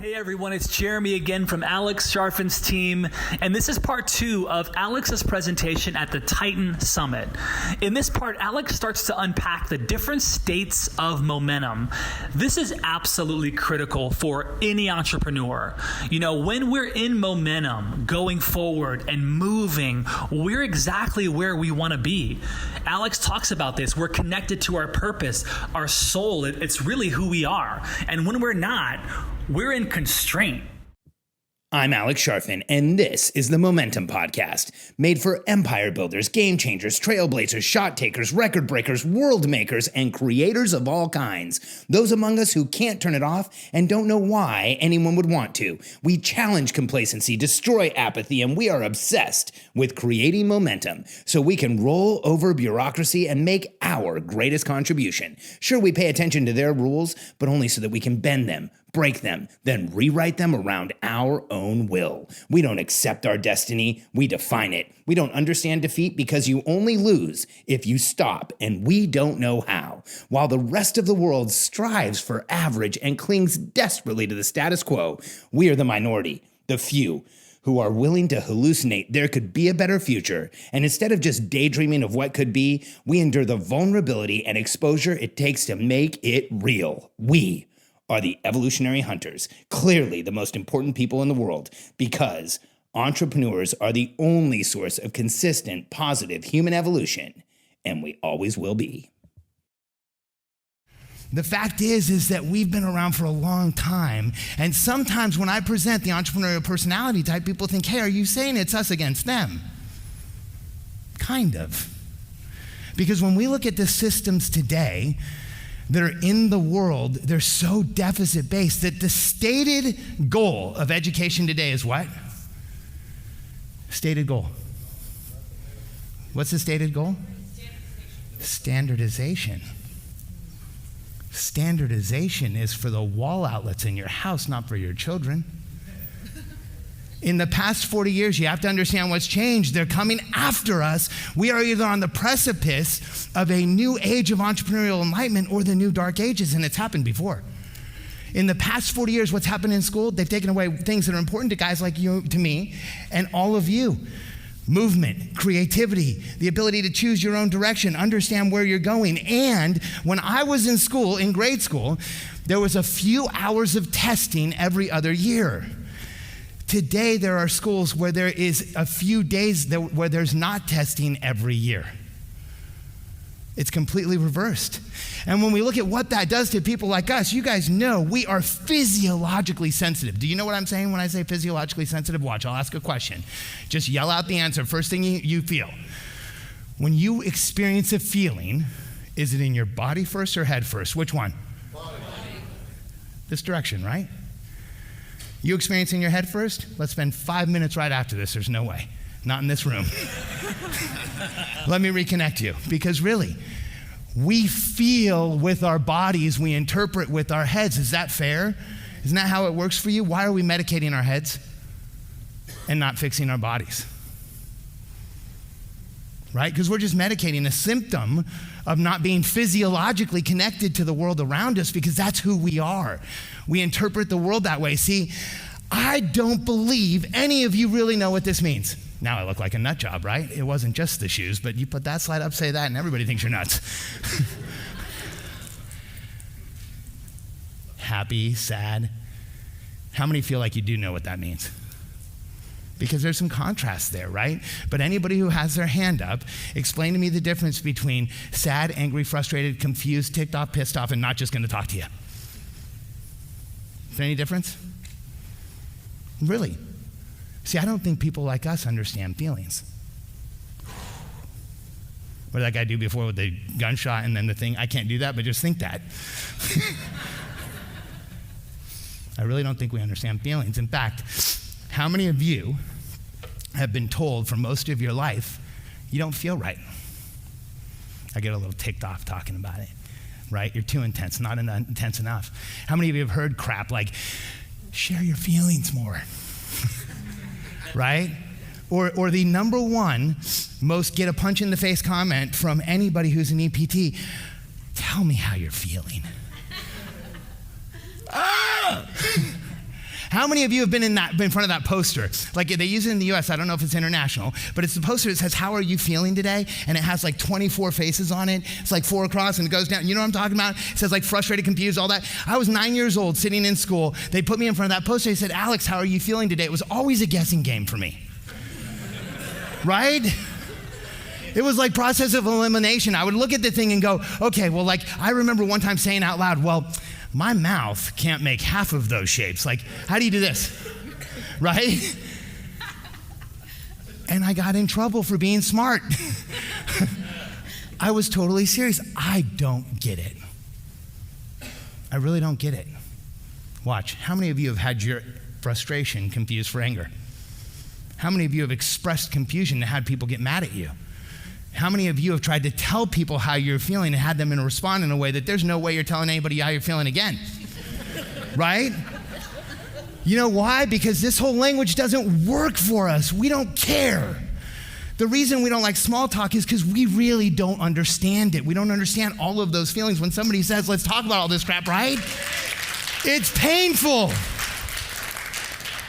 Hey everyone, it's Jeremy again from Alex Sharfin's team, and this is part 2 of Alex's presentation at the Titan Summit. In this part, Alex starts to unpack the different states of momentum. This is absolutely critical for any entrepreneur. You know, when we're in momentum, going forward and moving, we're exactly where we want to be. Alex talks about this. We're connected to our purpose, our soul. It's really who we are. And when we're not, we're in constraint. I'm Alex Sharfin, and this is the Momentum Podcast, made for empire builders, game changers, trailblazers, shot takers, record breakers, world makers, and creators of all kinds. Those among us who can't turn it off and don't know why anyone would want to. We challenge complacency, destroy apathy, and we are obsessed with creating momentum so we can roll over bureaucracy and make our greatest contribution. Sure, we pay attention to their rules, but only so that we can bend them, break them, then rewrite them around our own will. We don't accept our destiny, we define it. We don't understand defeat because you only lose if you stop, and we don't know how. While the rest of the world strives for average and clings desperately to the status quo, we are the minority, the few, who are willing to hallucinate there could be a better future, and instead of just daydreaming of what could be, we endure the vulnerability and exposure it takes to make it real. We are the evolutionary hunters, clearly the most important people in the world, because entrepreneurs are the only source of consistent, positive human evolution, and we always will be. The fact is that we've been around for a long time, and sometimes when I present the entrepreneurial personality type, people think, hey, are you saying it's us against them? Kind of. Because when we look at the systems today that are in the world, they're so deficit-based that the stated goal of education today is what? Stated goal. What's the stated goal? Standardization. Standardization is for the wall outlets in your house, not for your children. In the past 40 years, you have to understand what's changed. They're coming after us. We are either on the precipice of a new age of entrepreneurial enlightenment or the new dark ages, and it's happened before. In the past 40 years, what's happened in school? They've taken away things that are important to guys like you, to me, and all of you. Movement, creativity, the ability to choose your own direction, understand where you're going. And when I was in school, in grade school, there was a few hours of testing every other year. Today, there are schools where there is a few days where there's not testing every year. It's completely reversed. And when we look at what that does to people like us, you guys know we are physiologically sensitive. Do you know what I'm saying when I say physiologically sensitive? Watch, I'll ask a question. Just yell out the answer. First thing you feel. When you experience a feeling, is it in your body first or head first? Which one? Body. This direction, right? You experience in your head first? Let's spend 5 minutes right after this. There's no way. Not in this room. Let me reconnect you. Because really, we feel with our bodies, we interpret with our heads. Is that fair? Isn't that how it works for you? Why are we medicating our heads and not fixing our bodies? Right? Because we're just medicating a symptom of not being physiologically connected to the world around us, because that's who we are. We interpret the world that way. See, I don't believe any of you really know what this means. Now I look like a nut job, right? It wasn't just the shoes, but you put that slide up, say that, and everybody thinks you're nuts. Happy, sad. How many feel like you do know what that means? Because there's some contrast there, right? But anybody who has their hand up, explain to me the difference between sad, angry, frustrated, confused, ticked off, pissed off, and not just gonna talk to you. Is there any difference? Really? See, I don't think people like us understand feelings. What did that guy do before with the gunshot and then the thing? I can't do that, but just think that. I really don't think we understand feelings. In fact, how many of you have been told for most of your life, you don't feel right? I get a little ticked off talking about it, right? You're too intense, not intense enough. How many of you have heard crap like, share your feelings more, right? Or the number one most get a punch in the face comment from anybody who's an EPT, tell me how you're feeling. How many of you have been in front of that poster? Like they use it in the US, I don't know if it's international, but it's the poster that says, how are you feeling today? And it has like 24 faces on it. It's like 4 across and it goes down. You know what I'm talking about? It says like frustrated, confused, all that. I was 9 years old sitting in school. They put me in front of that poster. They said, Alex, how are you feeling today? It was always a guessing game for me. Right? It was like process of elimination. I would look at the thing and go, okay, well, like I remember one time saying out loud, well, my mouth can't make half of those shapes. Like, how do you do this? Right? And I got in trouble for being smart. I was totally serious. I don't get it. I really don't get it. Watch. How many of you have had your frustration confused for anger? How many of you have expressed confusion and had people get mad at you? How many of you have tried to tell people how you're feeling and had them respond in a way that there's no way you're telling anybody how you're feeling again? Right? You know why? Because this whole language doesn't work for us. We don't care. The reason we don't like small talk is because we really don't understand it. We don't understand all of those feelings. When somebody says, let's talk about all this crap, right? It's painful.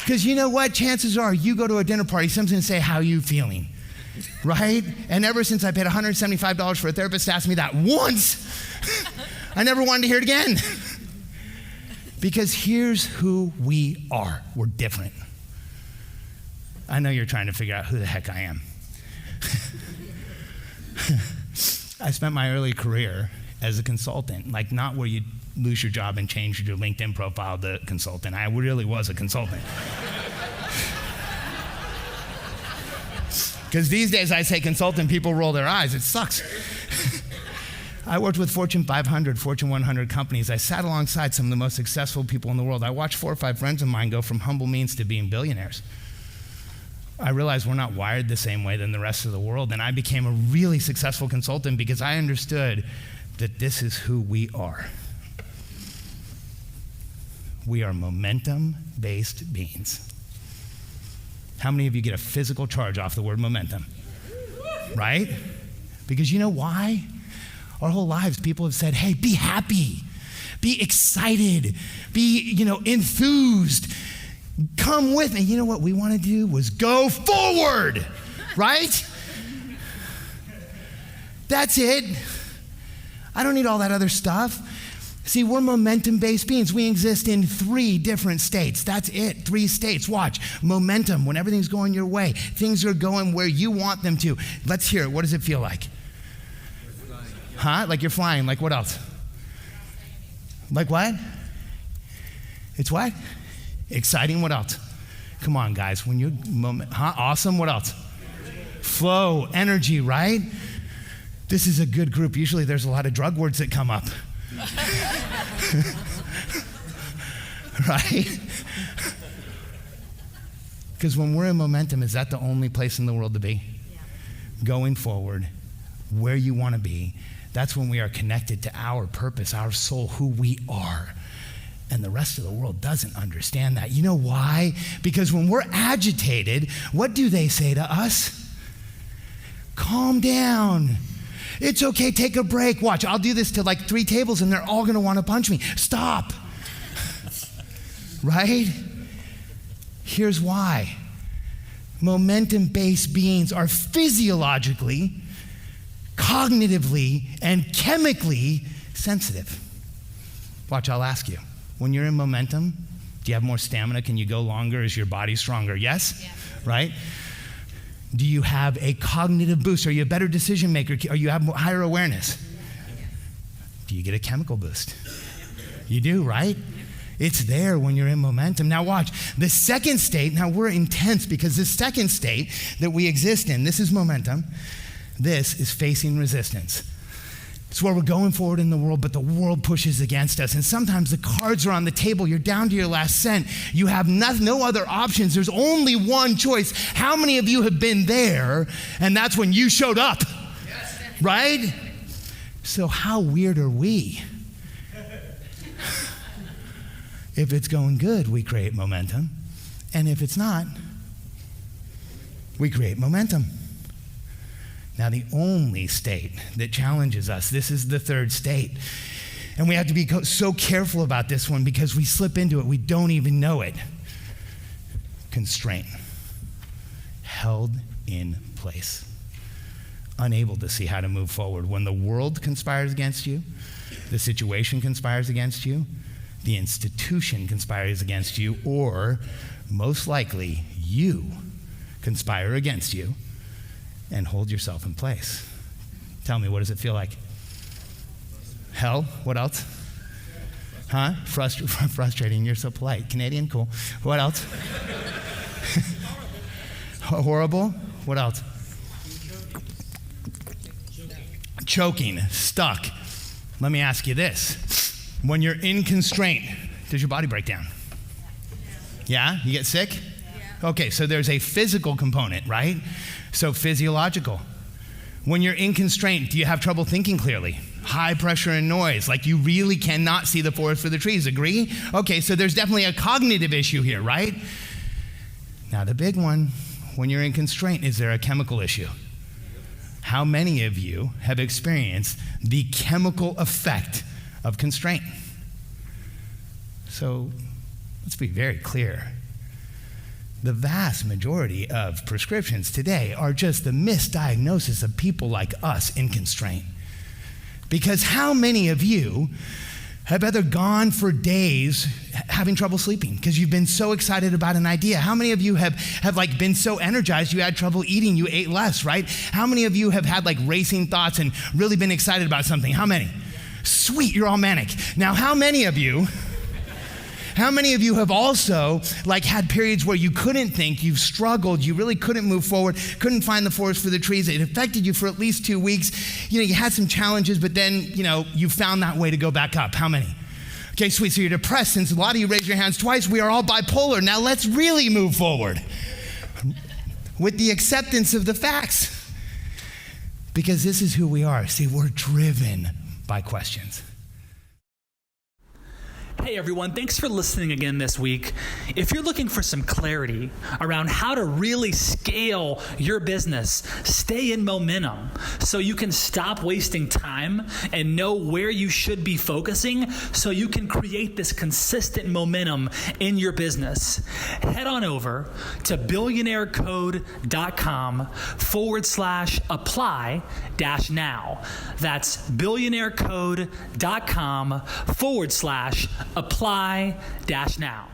Because you know what? Chances are you go to a dinner party, someone's going to say, how are you feeling? Right? And ever since I paid $175 for a therapist to ask me that once, I never wanted to hear it again. Because here's who we are. We're different. I know you're trying to figure out who the heck I am. I spent my early career as a consultant, like not where you lose your job and change your LinkedIn profile to consultant. I really was a consultant. Because these days I say consultant, people roll their eyes. It sucks. I worked with Fortune 500, Fortune 100 companies. I sat alongside some of the most successful people in the world. I watched 4 or 5 friends of mine go from humble means to being billionaires. I realized we're not wired the same way than the rest of the world, and I became a really successful consultant because I understood that this is who we are. We are momentum-based beings. How many of you get a physical charge off the word momentum? Right? Because you know why? Our whole lives, people have said, hey, be happy, be excited, be, enthused. Come with me. You know what we want to do was go forward, right? That's it. I don't need all that other stuff. See, we're momentum-based beings. We exist in 3 different states. That's it, 3 states. Watch, momentum, when everything's going your way. Things are going where you want them to. Let's hear it. What does it feel like? Huh? Like you're flying. Like what else? Like what? It's what? Exciting. What else? Come on, guys. When you're awesome. What else? Flow, energy, right? This is a good group. Usually there's a lot of drug words that come up. Right? Because when we're in momentum, is that the only place in the world to be? Yeah. Going forward, where you want to be, that's when we are connected to our purpose, our soul, who we are. And the rest of the world doesn't understand that. You know why? Because when we're agitated, what do they say to us? Calm down. It's okay, take a break. Watch, I'll do this to like 3 tables and they're all going to want to punch me. Stop. Right? Here's why. Momentum-based beings are physiologically, cognitively, and chemically sensitive. Watch, I'll ask you. When you're in momentum, do you have more stamina? Can you go longer? Is your body stronger? Yes? Yeah. Right? Do you have a cognitive boost? Are you a better decision maker? Or you have higher awareness? Do you get a chemical boost? You do, right? It's there when you're in momentum. Now watch, the second state, now we're intense because the second state that we exist in, this is momentum, this is facing resistance. It's where we're going forward in the world, but the world pushes against us. And sometimes the cards are on the table. You're down to your last cent. You have no other options. There's only one choice. How many of you have been there, and that's when you showed up? Yes. Right? So how weird are we? If it's going good, we create momentum. And if it's not, we create momentum. Now, the only state that challenges us, this is the third state. And we have to be so careful about this one because we slip into it. We don't even know it. constraint, held in place, unable to see how to move forward. When the world conspires against you, the situation conspires against you, the institution conspires against you, or most likely you conspire against you and hold yourself in place. Tell me, what does it feel like? Hell? What else? Huh? Frustrating. You're so polite. Canadian? Cool. What else? Horrible? What else? Choking. Stuck. Let me ask you this. When you're in constraint, does your body break down? Yeah? You get sick? Okay, so there's a physical component, right? So physiological. When you're in constraint, do you have trouble thinking clearly? High pressure and noise, like you really cannot see the forest for the trees, agree? Okay, so there's definitely a cognitive issue here, right? Now the big one, when you're in constraint, is there a chemical issue? How many of you have experienced the chemical effect of constraint? So let's be very clear. The vast majority of prescriptions today are just the misdiagnosis of people like us in constraint. Because how many of you have either gone for days having trouble sleeping because you've been so excited about an idea? How many of you have like been so energized you had trouble eating, you ate less, right? How many of you have had like racing thoughts and really been excited about something? How many? Sweet, you're all manic. Now, how many of you have also like had periods where you couldn't think, you've struggled, you really couldn't move forward, couldn't find the forest for the trees, it affected you for at least 2 weeks, you had some challenges, but then, you found that way to go back up. How many? Okay, sweet, so you're depressed. Since a lot of you raised your hands twice, we are all bipolar. Now let's really move forward with the acceptance of the facts. Because this is who we are. See, we're driven by questions. Hey everyone, thanks for listening again this week. If you're looking for some clarity around how to really scale your business, stay in momentum so you can stop wasting time and know where you should be focusing so you can create this consistent momentum in your business, head on over to billionairecode.com/apply-now. That's billionairecode.com/apply-now.